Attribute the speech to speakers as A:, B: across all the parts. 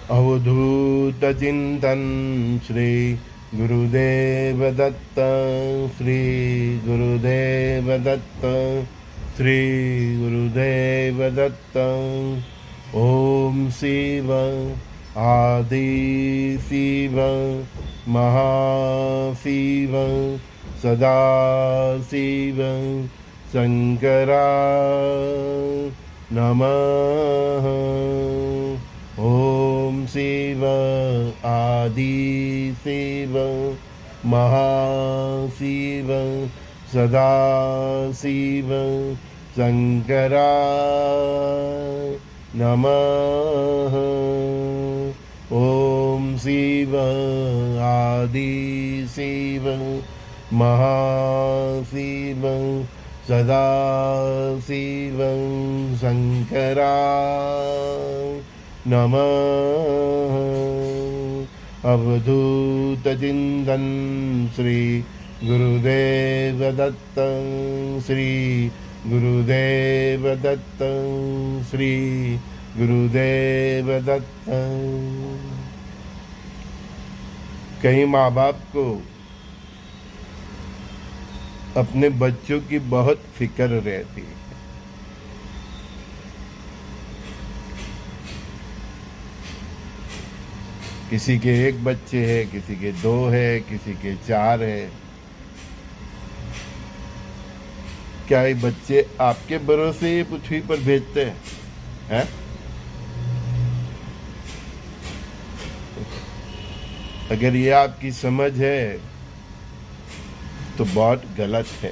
A: अवधूत चिंतन श्री गुरुदेव दत्त, श्री गुरुदेव दत्त, श्री गुरुदेव दत्त। ओम शिव आदि शिव महाशिव सदा शिव शंकरा नमः। ओम शिव आदि शिव महाशिव सदा शिव शंकरा नमः। ओम शिव आदि शिव महाशिव सदा शिव शंकरा नमः। अवधूत चिंतन श्री गुरुदेव दत्त, श्री गुरुदेव दत्त, श्री गुरुदेव दत्त। कई माँ बाप को अपने बच्चों की बहुत फिक्र रहती है। किसी के एक बच्चे हैं, किसी के 2 है, किसी के 4 है। क्या ये बच्चे आपके भरोसे ये पृथ्वी पर भेजते हैं? अगर ये आपकी समझ है तो बहुत गलत है।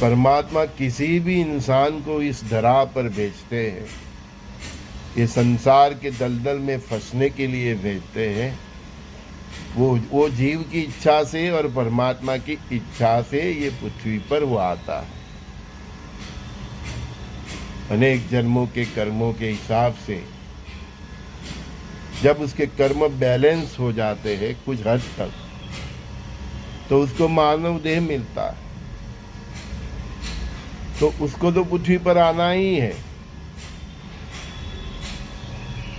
A: परमात्मा किसी भी इंसान को इस धरा पर भेजते हैं, ये संसार के दलदल में फंसने के लिए भेजते हैं। वो जीव की इच्छा से और परमात्मा की इच्छा से ये पृथ्वी पर वो आता है। अनेक जन्मों के कर्मों के हिसाब से जब उसके कर्म बैलेंस हो जाते हैं कुछ हद तक, तो उसको मानव देह मिलता है। तो उसको तो पृथ्वी पर आना ही है।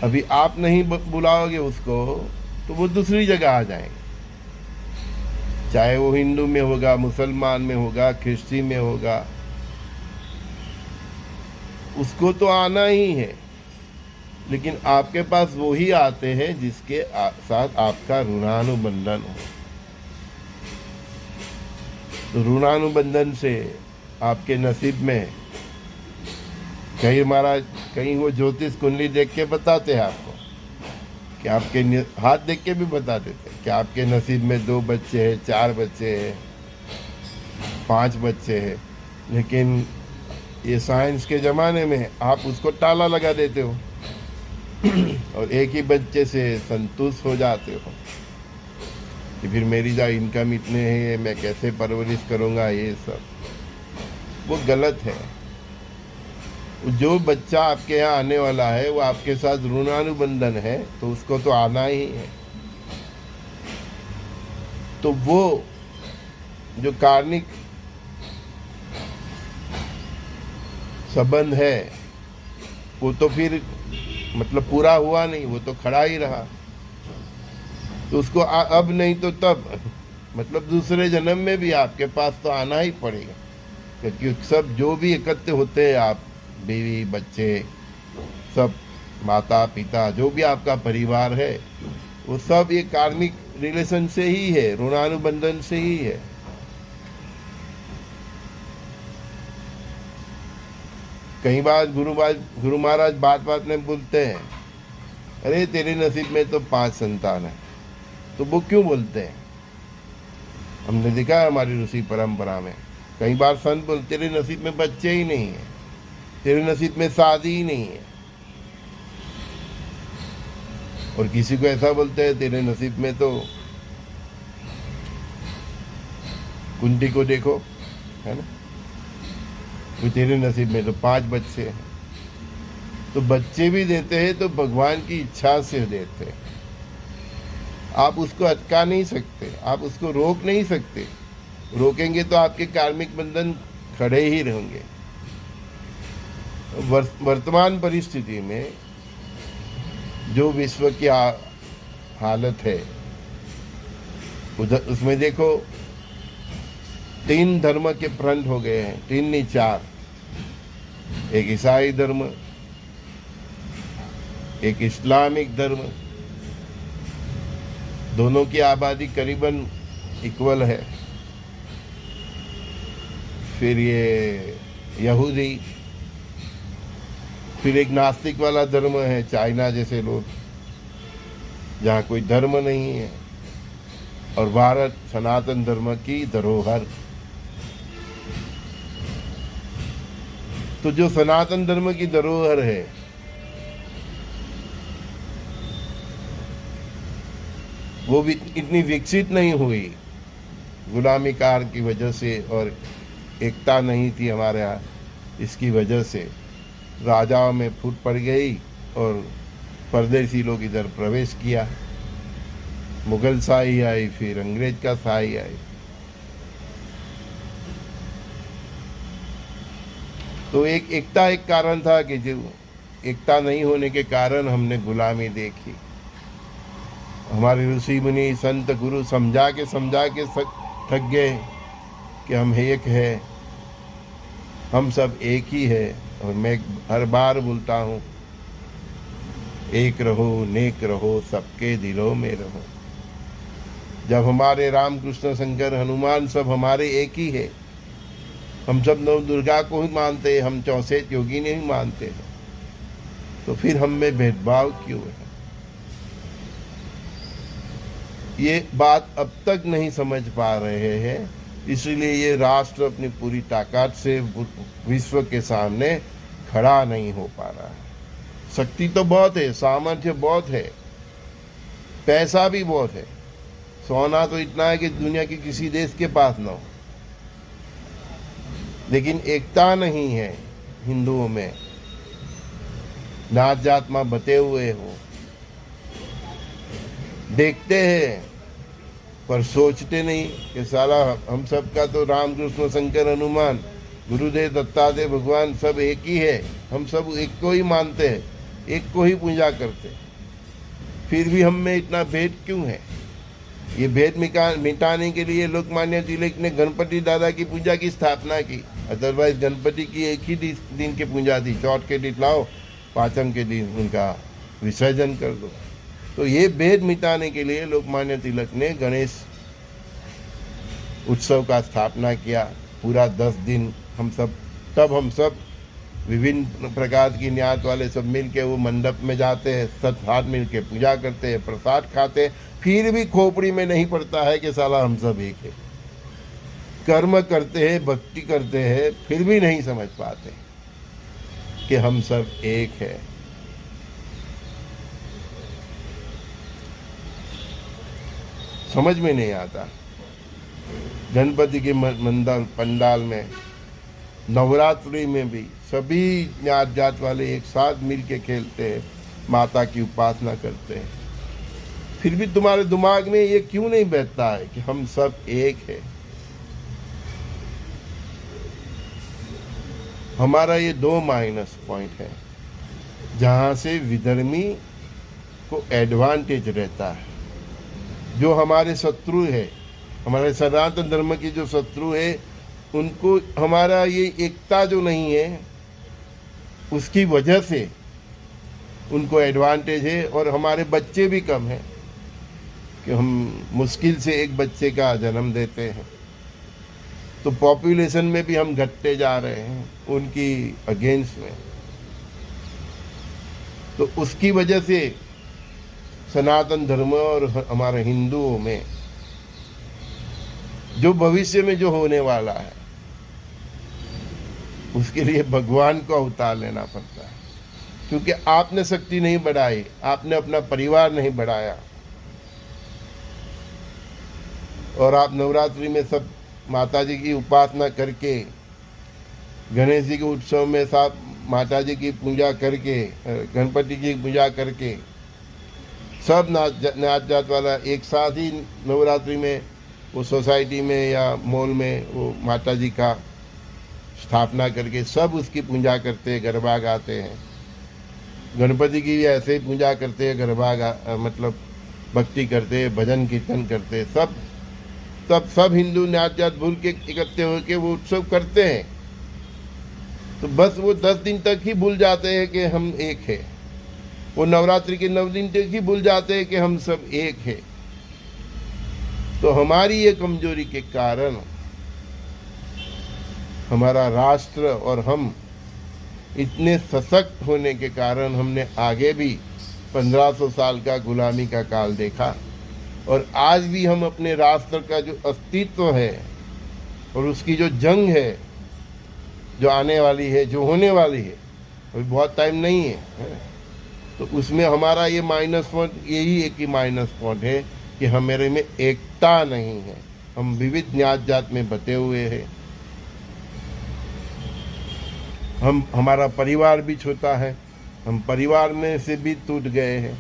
A: अभी आप नहीं बुलाओगे उसको तो वो दूसरी जगह आ जाएंगे, चाहे वो हिंदू में होगा, मुसलमान में होगा, ख्रिस्ती में होगा, उसको तो आना ही है। लेकिन आपके पास वो ही आते हैं जिसके साथ आपका ऋणानुबंधन हो। तो ऋणानुबंधन से आपके नसीब में कहीं वो ज्योतिष कुंडली देख के बताते हैं आपको, कि आपके हाथ देख के भी बता देते हैं कि आपके नसीब में 2 बच्चे हैं, 4 बच्चे हैं, 5 बच्चे हैं। लेकिन ये साइंस के ज़माने में आप उसको ताला लगा देते हो और एक ही बच्चे से संतुष्ट हो जाते हो कि फिर मेरी जो इनकम इतने है, मैं कैसे परवरिश करूँगा, ये सब वो गलत है। जो बच्चा आपके यहाँ आने वाला है वो आपके साथ ऋणानुबंधन है, तो उसको तो आना ही है। तो वो जो कार्मिक संबंध है वो तो फिर मतलब पूरा हुआ नहीं, वो तो खड़ा ही रहा। तो उसको अब नहीं तो तब मतलब दूसरे जन्म में भी आपके पास तो आना ही पड़ेगा, क्योंकि सब जो भी एकत्र होते हैं, आप बीवी बच्चे सब, माता पिता, जो भी आपका परिवार है, वो सब ये कार्मिक रिलेशन से ही है, ऋणानुबंधन से ही है। कई बार गुरु महाराज बात में बोलते हैं, अरे तेरे नसीब में तो 5 संतान है। तो वो क्यों बोलते हैं? हमने देखा है हमारी ऋषि परंपरा में कई बार संत बोलते तेरे नसीब में बच्चे ही नहीं है, तेरे नसीब में शादी ही नहीं है। और किसी को ऐसा बोलते हैं तेरे नसीब में तो कुंती को देखो, है ना, वो तेरे नसीब में तो 5 बच्चे हैं। तो बच्चे भी देते हैं तो भगवान की इच्छा से देते हैं। आप उसको अटका नहीं सकते, आप उसको रोक नहीं सकते। रोकेंगे तो आपके कार्मिक बंधन खड़े ही रहेंगे। वर्तमान परिस्थिति में जो विश्व की हालत है, उधर उसमें देखो 3 धर्म के फ्रंट हो गए हैं, 3 नहीं 4। एक ईसाई धर्म, एक इस्लामिक धर्म, दोनों की आबादी करीबन इक्वल है। फिर ये यहूदी, फिर एक नास्तिक वाला धर्म है, चाइना जैसे लोग, जहाँ कोई धर्म नहीं है। और भारत सनातन धर्म की धरोहर। तो जो सनातन धर्म की धरोहर है, वो भी इतनी विकसित नहीं हुई गुलामी कार की वजह से, और एकता नहीं थी हमारे यहाँ, इसकी वजह से राजाओं में फूट पड़ गई और परदेसी लोग इधर प्रवेश किया। मुगल शाही आई, फिर अंग्रेज का शाही आई। तो एकता एक कारण था कि जो एकता नहीं होने के कारण हमने गुलामी देखी। हमारे ऋषि मुनि संत गुरु समझा के थक गए कि हम एक है, हम सब एक ही है। और मैं हर बार बोलता हूँ, एक रहो नेक रहो सबके दिलों में रहो। जब हमारे राम कृष्ण शंकर हनुमान सब हमारे एक ही है, हम सब नव दुर्गा को ही मानते हैं, हम 64 योगी नहीं मानते हैं, तो फिर हम में भेदभाव क्यों है? ये बात अब तक नहीं समझ पा रहे हैं, इसलिए ये राष्ट्र अपनी पूरी ताकत से विश्व के सामने खड़ा नहीं हो पा रहा है। शक्ति तो बहुत है, सामर्थ्य बहुत है, पैसा भी बहुत है, सोना तो इतना है कि दुनिया के किसी देश के पास ना हो, लेकिन एकता नहीं है हिंदुओं में। नात जात में बते हुए हो, देखते हैं पर सोचते नहीं कि साला हम सब का तो राम कृष्ण शंकर हनुमान गुरुदेव दत्तात्रेय भगवान सब एक ही है, हम सब एक को ही मानते हैं, एक को ही पूजा करते हैं, फिर भी हम में इतना भेद क्यों है? ये भेद मिटाने के लिए लोकमान्य तिलक ने गणपति दादा की पूजा की स्थापना की। अदरवाइज गणपति की एक ही दिन की पूजा थी, चौथ के दिन लाओ, पाँचम के दिन उनका विसर्जन कर दो। तो ये भेद मिटाने के लिए लोकमान्य तिलक ने गणेश उत्सव का स्थापना किया। पूरा 10 दिन हम सब विभिन्न प्रकार की न्यात वाले सब मिल के वो मंडप में जाते हैं, सब हाथ मिल के पूजा करते हैं, प्रसाद खाते हैं, फिर भी खोपड़ी में नहीं पड़ता है कि साला हम सब एक है। कर्म करते हैं, भक्ति करते हैं, फिर भी नहीं समझ पाते कि हम सब एक है। समझ में नहीं आता। गणपति के पंडाल में, नवरात्रि में भी सभी ज्ञात जात वाले एक साथ मिल के खेलते हैं, माता की उपासना करते हैं, फिर भी तुम्हारे दिमाग में ये क्यों नहीं बैठता है कि हम सब एक है? हमारा ये 2 माइनस पॉइंट है जहाँ से विधर्मी को एडवांटेज रहता है। जो हमारे शत्रु है, हमारे सनातन धर्म की जो शत्रु है, उनको हमारा ये एकता जो नहीं है उसकी वजह से उनको एडवांटेज है। और हमारे बच्चे भी कम हैं कि हम मुश्किल से एक बच्चे का जन्म देते हैं, तो पॉपुलेशन में भी हम घटते जा रहे हैं उनकी अगेंस्ट में। तो उसकी वजह से सनातन धर्म और हमारे हिंदुओं में जो भविष्य में जो होने वाला है, उसके लिए भगवान को अवतार लेना पड़ता है। क्योंकि आपने शक्ति नहीं बढ़ाई, आपने अपना परिवार नहीं बढ़ाया, और आप नवरात्रि में सब माता जी की उपासना करके, गणेश जी के उत्सव में सब माता जी की पूजा करके, गणपति जी की पूजा करके, सब नाच जात वाला एक साथ ही नवरात्रि में वो सोसाइटी में या मॉल में वो माता जी का स्थापना करके सब उसकी पूजा करते हैं, गरबा गाते हैं। गणपति की भी ऐसे ही पूजा करते हैं, मतलब भक्ति करते हैं, भजन कीर्तन करते हैं। सब हिंदू नात जात भूल के इकट्ठे होकर वो उत्सव करते हैं। तो बस वो 10 दिन तक ही भूल जाते हैं कि हम एक हैं। वो नवरात्रि के 9 दिन तक ही भूल जाते हैं कि हम सब एक हैं। तो हमारी ये कमजोरी के कारण हमारा राष्ट्र और हम इतने सशक्त होने के कारण हमने आगे भी 1500 साल का गुलामी का काल देखा, और आज भी हम अपने राष्ट्र का जो अस्तित्व है और उसकी जो जंग है, जो आने वाली है, जो होने वाली है, अभी बहुत टाइम नहीं है, तो उसमें हमारा ये माइनस पॉइंट, यही एक ही माइनस पॉइंट है कि हमारे में एकता नहीं है। हम विविध न्यात जात में बटे हुए हैं। हमारा परिवार भी छोटा है, हम परिवार में से भी टूट गए हैं।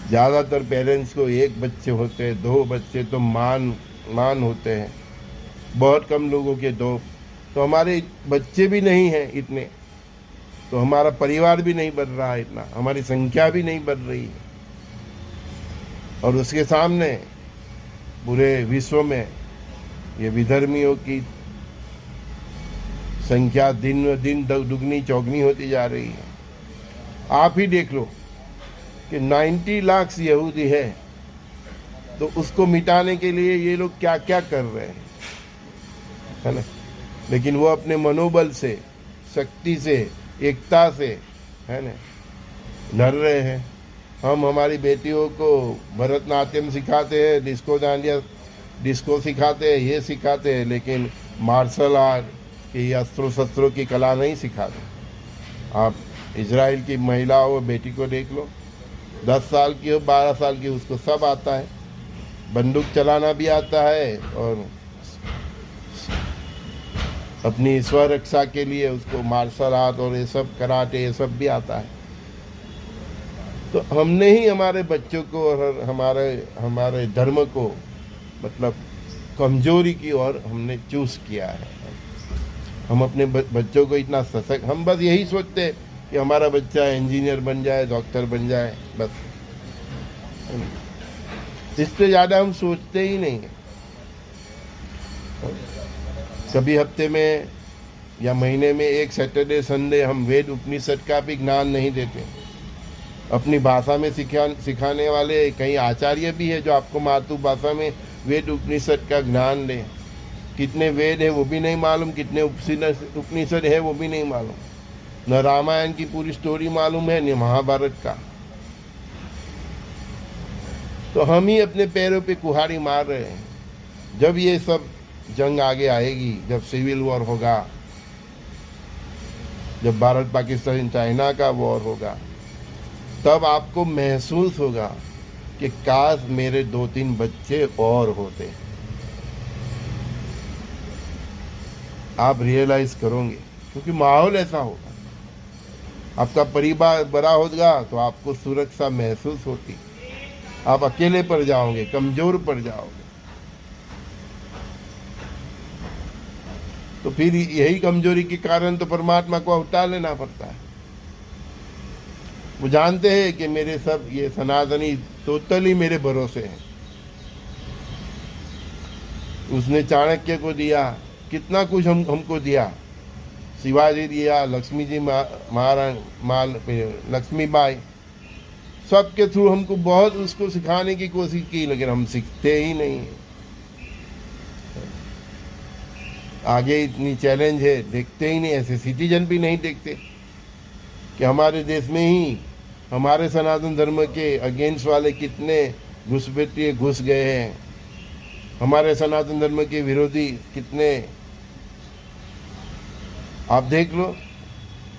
A: ज़्यादातर पेरेंट्स को 1 बच्चे होते हैं, 2 बच्चे तो मान होते हैं, बहुत कम लोगों के 2। तो हमारे बच्चे भी नहीं हैं इतने, तो हमारा परिवार भी नहीं बढ़ रहा है इतना, हमारी संख्या भी नहीं बढ़ रही है। और उसके सामने पूरे विश्व में ये विधर्मियों की संख्या दिन ब दिन दुगनी चौगनी होती जा रही है। आप ही देख लो कि 90 लाख यहूदी है, तो उसको मिटाने के लिए ये लोग क्या क्या कर रहे हैं, है ना। लेकिन वो अपने मनोबल से, शक्ति से, एकता से, है ना, लड़ रहे हैं। हम हमारी बेटियों को भरतनाट्यम सिखाते हैं, डिस्को सिखाते हैं, ये सिखाते हैं, लेकिन मार्शल आर्ट कि अस्त्रों शस्त्रों की कला नहीं सिखाते। आप इजराइल की महिलाओं और बेटी को देख लो, 10 साल की हो, 12 साल की, उसको सब आता है, बंदूक चलाना भी आता है, और अपनी स्वरक्षा के लिए उसको मार्शल आर्ट और ये सब, कराटे, ये सब भी आता है। तो हमने ही हमारे बच्चों को और हमारे धर्म को मतलब कमजोरी की ओर हमने चूज किया है। हम अपने बच्चों को इतना सशक्त, हम बस यही सोचते हैं कि हमारा बच्चा इंजीनियर बन जाए, डॉक्टर बन जाए, बस। इससे ज़्यादा हम सोचते ही नहीं हैं। कभी हफ्ते में या महीने में 1 सैटरडे संडे हम वेद उपनिषद का भी ज्ञान नहीं देते। अपनी भाषा में सिखाने वाले कई आचार्य भी है जो आपको मातृभाषा में वेद उपनिषद का ज्ञान दें। कितने वेद है वो भी नहीं मालूम, कितने उपनिषद है वो भी नहीं मालूम, न रामायण की पूरी स्टोरी मालूम है, न महाभारत का। तो हम ही अपने पैरों पे कुल्हाड़ी मार रहे हैं। जब ये सब जंग आगे आएगी, जब सिविल वॉर होगा, जब भारत पाकिस्तान चाइना का वॉर होगा, तब आपको महसूस होगा कि काश मेरे 2-3 बच्चे और होते। आप रियलाइज करोगे, क्योंकि माहौल ऐसा होगा। आपका परिवार बड़ा होगा तो आपको सुरक्षा महसूस होती, आप अकेले पड़ जाओगे, कमजोर पड़ जाओगे। तो फिर यही कमजोरी के कारण तो परमात्मा को अवतार लेना पड़ता है। वो जानते हैं कि मेरे सब ये सनातनी टोटली मेरे भरोसे हैं। उसने चाणक्य को दिया, कितना कुछ हमको दिया, शिवाजी दिया, लक्ष्मी जी लक्ष्मीबाई, सबके थ्रू हमको बहुत उसको सिखाने की कोशिश की, लेकिन हम सीखते ही नहीं। आगे इतनी चैलेंज है, देखते ही नहीं, ऐसे सिटीजन भी नहीं देखते कि हमारे देश में ही हमारे सनातन धर्म के अगेंस्ट वाले कितने घुसपैठिए घुस गए हैं, हमारे सनातन धर्म के विरोधी कितने। आप देख लो,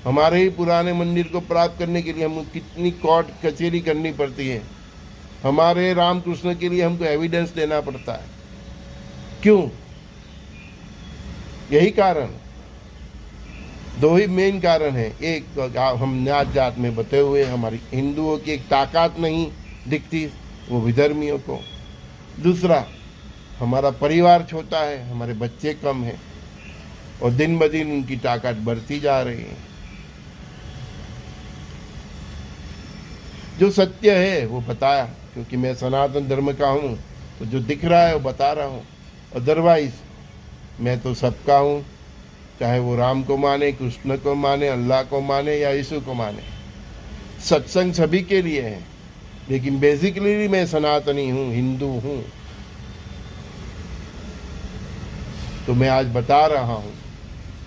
A: हमारे ही पुराने मंदिर को प्राप्त करने के लिए हमको कितनी कोर्ट कचहरी करनी पड़ती है। हमारे रामकृष्ण के लिए हमको एविडेंस देना पड़ता है। क्यों? यही कारण, 2 ही मेन कारण है। एक, हम न्यात जात में बटे हुए, हमारी हिंदुओं की एक ताकत नहीं दिखती, वो विधर्मियों को। दूसरा, हमारा परिवार छोटा है, हमारे बच्चे कम हैं। और दिन ब दिन उनकी ताकत बढ़ती जा रही है। जो सत्य है वो बताया, क्योंकि मैं सनातन धर्म का हूँ, तो जो दिख रहा है वो बता रहा हूँ। अदरवाइज मैं तो सबका हूँ, चाहे वो राम को माने, कृष्ण को माने, अल्लाह को माने या यीशु को माने। सत्संग सभी के लिए है, लेकिन बेसिकली मैं सनातनी हूँ, हिंदू हूँ। तो मैं आज बता रहा हूँ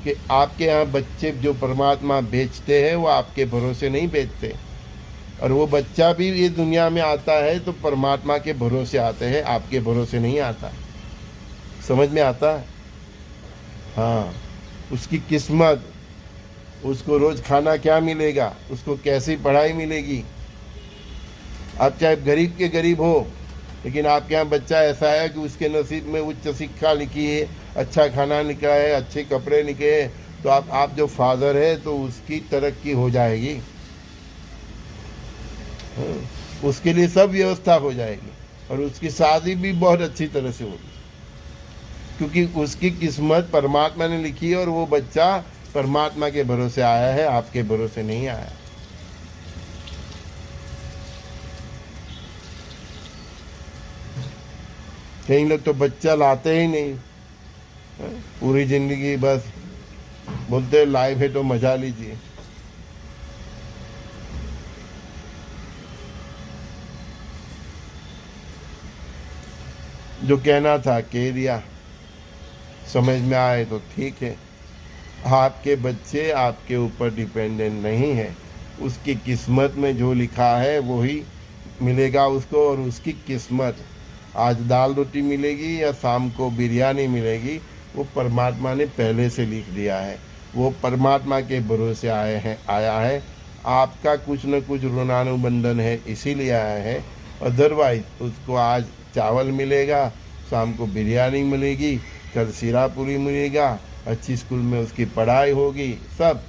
A: कि आपके यहाँ बच्चे जो परमात्मा बेचते हैं वो आपके भरोसे नहीं बेचते, और वो बच्चा भी ये दुनिया में आता है तो परमात्मा के भरोसे आते हैं, आपके भरोसे नहीं आता। समझ में आता है? हाँ, उसकी किस्मत, उसको रोज़ खाना क्या मिलेगा, उसको कैसी पढ़ाई मिलेगी। आप चाहे गरीब के गरीब हो, लेकिन आपके यहाँ बच्चा ऐसा है कि उसके नसीब में उच्च शिक्षा लिखी है, अच्छा खाना निकला है, अच्छे कपड़े निकले, तो आप जो फादर है तो उसकी तरक्की हो जाएगी। उसके लिए सब व्यवस्था हो जाएगी, और उसकी शादी भी बहुत अच्छी तरह से होगी, क्योंकि उसकी किस्मत परमात्मा ने लिखी है, और वो बच्चा परमात्मा के भरोसे आया है, आपके भरोसे नहीं आया। कई लोग तो बच्चा लाते ही नहीं, पूरी जिंदगी बस बोलते लाइफ है तो मजा लीजिए। जो कहना था कह दिया, समझ में आए तो ठीक है। आपके बच्चे आपके ऊपर डिपेंडेंट नहीं है, उसकी किस्मत में जो लिखा है वही मिलेगा उसको, और उसकी किस्मत आज दाल रोटी मिलेगी या शाम को बिरयानी मिलेगी, वो परमात्मा ने पहले से लिख दिया है। वो परमात्मा के भरोसे आया है। आपका कुछ न कुछ ऋणानुबंधन है, इसीलिए आया है। अदरवाइज उसको आज चावल मिलेगा, शाम को बिरयानी मिलेगी, कल सिरा पूरी मिलेगा, अच्छी स्कूल में उसकी पढ़ाई होगी, सब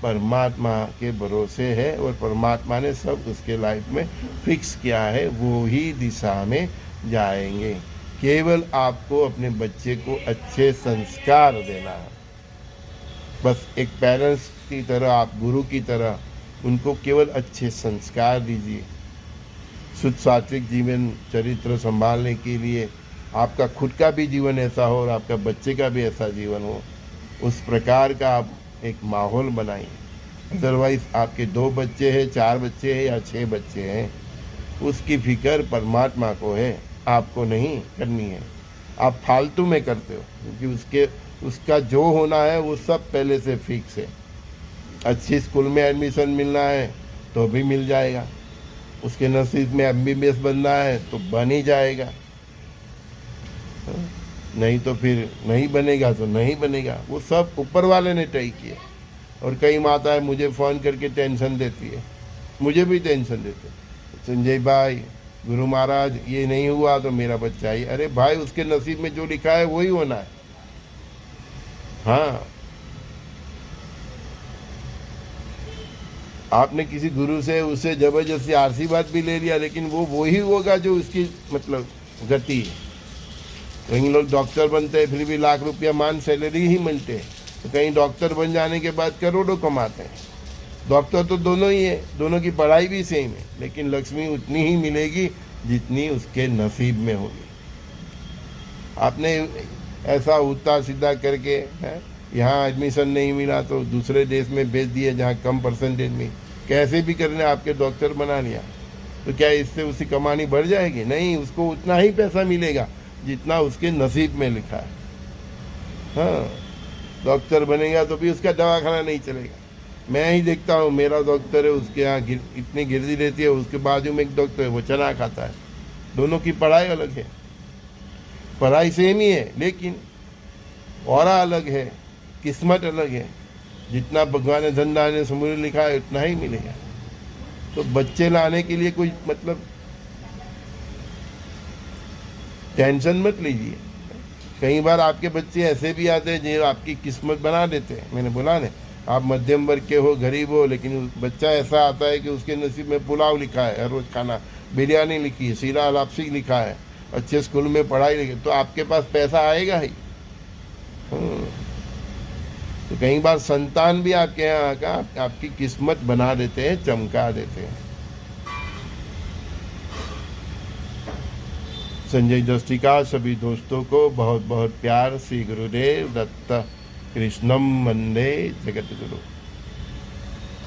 A: परमात्मा के भरोसे है, और परमात्मा ने सब उसके लाइफ में फिक्स किया है, वो ही दिशा में जाएंगे। केवल आपको अपने बच्चे को अच्छे संस्कार देना है। बस एक पेरेंट्स की तरह, आप गुरु की तरह उनको केवल अच्छे संस्कार दीजिए। शुद्ध सात्विक जीवन चरित्र संभालने के लिए आपका खुद का भी जीवन ऐसा हो और आपका बच्चे का भी ऐसा जीवन हो, उस प्रकार का आप एक माहौल बनाइए। अदरवाइज आपके 2 बच्चे हैं, 4 बच्चे हैं या 6 बच्चे हैं, उसकी फिक्र परमात्मा को है, आपको नहीं करनी है। आप फालतू में करते हो, क्योंकि उसका जो होना है वो सब पहले से फिक्स है। अच्छी स्कूल में एडमिशन मिलना है तो भी मिल जाएगा, उसके नसीब में MBBS बनना है तो बन ही जाएगा, नहीं तो फिर नहीं बनेगा तो नहीं बनेगा। वो सब ऊपर वाले ने तय किया। और कई माताएं मुझे फ़ोन करके टेंशन देती है, मुझे भी टेंशन देते, संजय भाई, गुरु महाराज ये नहीं हुआ तो मेरा बच्चा ही। अरे भाई, उसके नसीब में जो लिखा है वही होना है। हाँ, आपने किसी गुरु से उससे जबरदस्ती आशीर्वाद भी ले लिया, लेकिन वो वही होगा जो उसकी मतलब गति है। कई लोग डॉक्टर बनते हैं फिर भी लाख रुपया मान सैलरी ही मिलते हैं, तो कहीं डॉक्टर बन जाने के बाद करोड़ों कमाते हैं। डॉक्टर तो दोनों ही है, दोनों की पढ़ाई भी सेम है, लेकिन लक्ष्मी उतनी ही मिलेगी जितनी उसके नसीब में होगी। आपने ऐसा उल्टा सीधा करके यहाँ एडमिशन नहीं मिला तो दूसरे देश में भेज दिए जहाँ कम परसेंटेज में, कैसे भी करने आपके डॉक्टर बना लिया, तो क्या इससे उसकी कमानी बढ़ जाएगी? नहीं, उसको उतना ही पैसा मिलेगा जितना उसके नसीब में लिखा है। हाँ, डॉक्टर बनेगा तो भी उसका दवाखाना नहीं चलेगा। मैं ही देखता हूँ, मेरा डॉक्टर है, उसके यहाँ इतनी गिरदी रहती है, उसके बाजू में एक डॉक्टर है, वो चना खाता है। दोनों की पढ़ाई अलग है, पढ़ाई सेम ही है, लेकिन औरा अलग है, किस्मत अलग है। जितना भगवान ने धन दाने समुद्र लिखा है उतना ही मिलेगा। तो बच्चे लाने के लिए कोई मतलब टेंशन मत लीजिए। कई बार आपके बच्चे ऐसे भी आते हैं जो आपकी किस्मत बना देते हैं। मैंने बोला ना, आप मध्यम वर्ग के हो, गरीब हो, लेकिन बच्चा ऐसा आता है कि उसके नसीब में पुलाव लिखा है, हर रोज़ खाना, बिरयानी लिखी है, सीरा लापसी लिखा है, अच्छे स्कूल में पढ़ाई लिखी, तो आपके पास पैसा आएगा ही। कई बार संतान भी आपके यहाँ का आपकी किस्मत बना देते हैं, चमका देते हैं। संजय दृष्टि का सभी दोस्तों को बहुत बहुत प्यार। श्री गुरुदेव दत्त कृष्णम वंदे जगत गुरु।